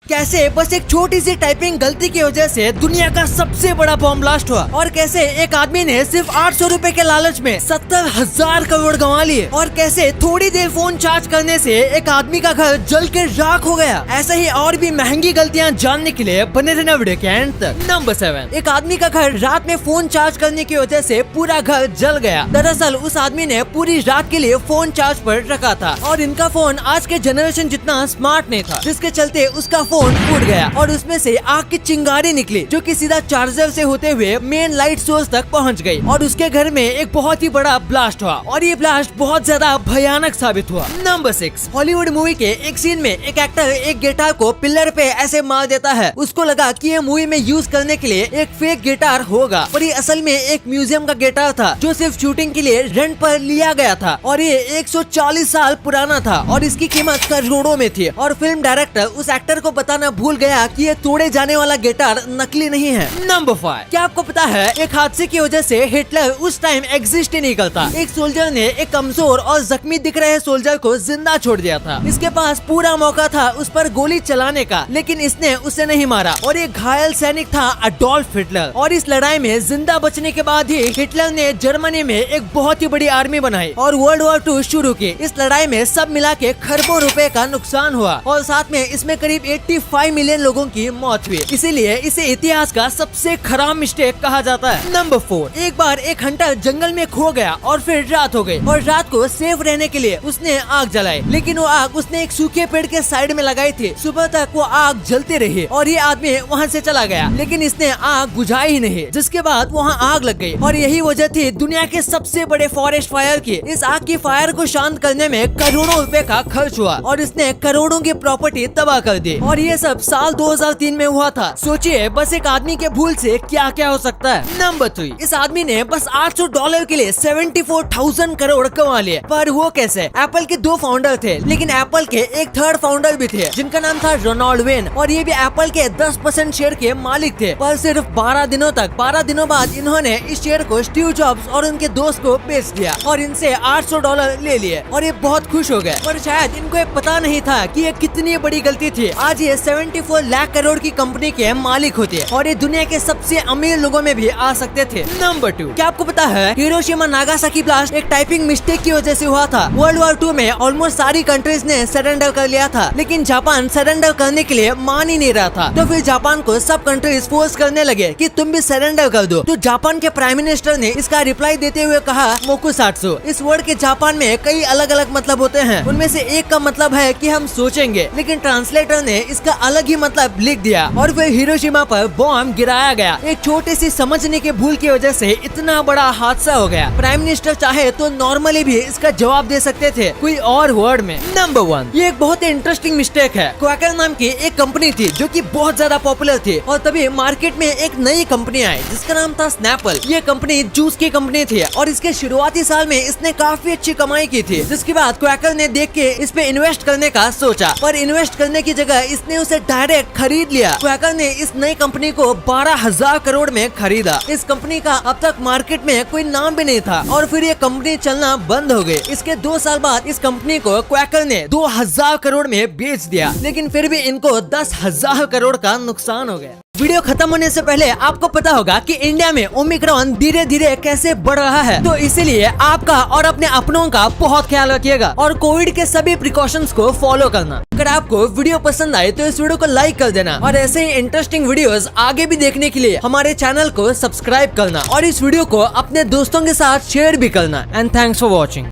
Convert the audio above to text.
कैसे बस एक छोटी सी टाइपिंग गलती की वजह से दुनिया का सबसे बड़ा बॉम्ब ब्लास्ट हुआ और कैसे एक आदमी ने सिर्फ 800 रुपए के लालच में 70,000 करोड़ गंवा लिए और कैसे थोड़ी देर फोन चार्ज करने से एक आदमी का घर जल के राख हो गया। ऐसे ही और भी महंगी गलतियां जानने के लिए बने रहना वीडियो के एंड तक। नंबर 7, एक आदमी का घर रात में फोन चार्ज करने की वजह से पूरा घर जल गया। दरअसल उस आदमी ने पूरी रात के लिए फोन चार्ज पर रखा था और इनका फोन आज के जनरेशन जितना स्मार्ट नहीं था, जिसके चलते उसका फोन फूट गया और उसमें से आग की चिंगारी निकली जो कि सीधा चार्जर से होते हुए मेन लाइट सोर्स तक पहुंच गई और उसके घर में एक बहुत ही बड़ा ब्लास्ट हुआ और ये ब्लास्ट बहुत ज्यादा भयानक साबित हुआ। नंबर 6, हॉलीवुड मूवी के एक सीन में एक एक्टर एक गिटार को पिलर पे ऐसे मार देता है। उसको लगा कि ये मूवी में यूज करने के लिए एक फेक गिटार होगा पर ये असल में एक म्यूजियम का गिटार था जो सिर्फ शूटिंग के लिए रेंट पर लिया गया था और ये 140 साल पुराना था और इसकी कीमत करोड़ों में थी और फिल्म डायरेक्टर उस एक्टर को बताना भूल गया कि ये तोड़े जाने वाला गिटार नकली नहीं है। नंबर 5, क्या आपको पता है एक हादसे की वजह से हिटलर उस टाइम एग्जिस्ट ही नहीं करता। एक सोल्जर ने एक कमजोर और जख्मी दिख रहे सोल्जर को जिंदा छोड़ दिया था। इसके पास पूरा मौका था उस पर गोली चलाने का, लेकिन इसने उसे नहीं मारा और एक घायल सैनिक था अडोल्फ हिटलर और इस लड़ाई में जिंदा बचने के बाद ही हिटलर ने जर्मनी में एक बहुत ही बड़ी आर्मी बनाई और वर्ल्ड वॉर 2 शुरू की। इस लड़ाई में सब मिला के खरबों रुपए का नुकसान हुआ और साथ में इसमें करीब 85 मिलियन लोगों की मौत हुई, इसीलिए इसे इतिहास का सबसे खराब मिस्टेक कहा जाता है। नंबर 4, एक बार एक हंटर जंगल में खो गया और फिर रात हो गई और रात को सेफ रहने के लिए उसने आग जलाई, लेकिन वो आग उसने एक सूखे पेड़ के साइड में लगाई थी। सुबह तक वो आग जलती रही और ये आदमी वहाँ से चला गया, लेकिन इसने आग बुझाई ही नहीं, जिसके बाद वहाँ आग लग गई और यही वजह थी दुनिया के सबसे बड़े फॉरेस्ट फायर की। इस आग की फायर को शांत करने में करोड़ों रुपए का खर्च हुआ और इसने करोड़ों की प्रॉपर्टी तबाह कर दी और ये सब साल 2003 में हुआ था। सोचिए बस एक आदमी के भूल से क्या क्या हो सकता है। नंबर 3, इस आदमी ने बस $800 के लिए 74,000 करोड़ कमा लिए, पर वो कैसे? एप्पल के 2 फाउंडर थे, लेकिन एप्पल के एक थर्ड फाउंडर भी थे जिनका नाम था रोनाल्ड वेन और ये भी एप्पल के 10% शेयर के मालिक थे। पर सिर्फ 12 दिनों बाद इन्होंने इस शेयर को स्टीव जॉब्स और उनके दोस्त को बेच दिया और इनसे $800 ले लिए और ये बहुत खुश हो गए, पर शायद इनको ये पता नहीं था कि ये कितनी बड़ी गलती थी। आज ये 74 लाख करोड़ की कंपनी के मालिक होते और ये दुनिया के सबसे अमीर लोगों में भी आ सकते थे। नंबर 2, क्या आपको पता है हिरोशिमा नागासाकी ब्लास्ट एक टाइपिंग मिस्टेक की वजह से हुआ था। वर्ल्ड वॉर 2 में ऑलमोस्ट सारी कंट्रीज ने सरेंडर कर लिया था, लेकिन जापान सरेंडर करने के लिए मान ही नहीं रहा था। तो फिर जापान को सब कंट्रीज फोर्स करने लगे कि तुम भी सरेंडर कर दो। तो जापान के प्राइम मिनिस्टर ने इसका रिप्लाई देते हुए कहा मोकुसात्सु। इस वर्ड के जापान में कई अलग अलग मतलब होते हैं, उनमें से एक का मतलब है कि हम सोचेंगे, लेकिन ट्रांसलेटर ने इसका अलग ही मतलब लिख दिया और फिर हिरोशिमा पर बॉम्ब गिराया गया। एक छोटी सी समझने की भूल की वजह से इतना बड़ा हादसा हो गया। प्राइम मिनिस्टर चाहे तो नॉर्मली भी इसका जवाब दे सकते थे कोई और वर्ड में। नंबर 1, ये एक बहुत ही इंटरेस्टिंग मिस्टेक है। क्वैकर नाम की एक कंपनी थी जो कि बहुत ज्यादा पॉपुलर थी और तभी मार्केट में एक नई कंपनी आई जिसका नाम था स्नैपल। ये कंपनी जूस की कंपनी थी और इसके शुरुआती साल में इसने काफी अच्छी कमाई की थी, जिसके बाद क्वैकर ने देख के इस पे इन्वेस्ट करने का सोचा, पर इन्वेस्ट करने की जगह इसने उसे डायरेक्ट खरीद लिया। क्वैकर ने इस नई कंपनी को 12,000 करोड़ में खरीदा। इस कंपनी का अब तक मार्केट में कोई नाम भी नहीं था और फिर ये कंपनी चलना बंद हो गई। इसके 2 साल बाद इस कंपनी को क्वैकर ने 2,000 करोड़ में बेच दिया, लेकिन फिर भी इनको 10,000 करोड़ का नुकसान हो गया। वीडियो खत्म होने से पहले आपको पता होगा कि इंडिया में ओमिक्रॉन धीरे धीरे कैसे बढ़ रहा है, तो इसीलिए आपका और अपने अपनों का बहुत ख्याल रखिएगा और कोविड के सभी प्रिकॉशंस को फॉलो करना। अगर आपको वीडियो पसंद आए तो इस वीडियो को लाइक कर देना और ऐसे ही इंटरेस्टिंग वीडियोस आगे भी देखने के लिए हमारे चैनल को सब्सक्राइब करना और इस वीडियो को अपने दोस्तों के साथ शेयर भी करना। And thanks for watching.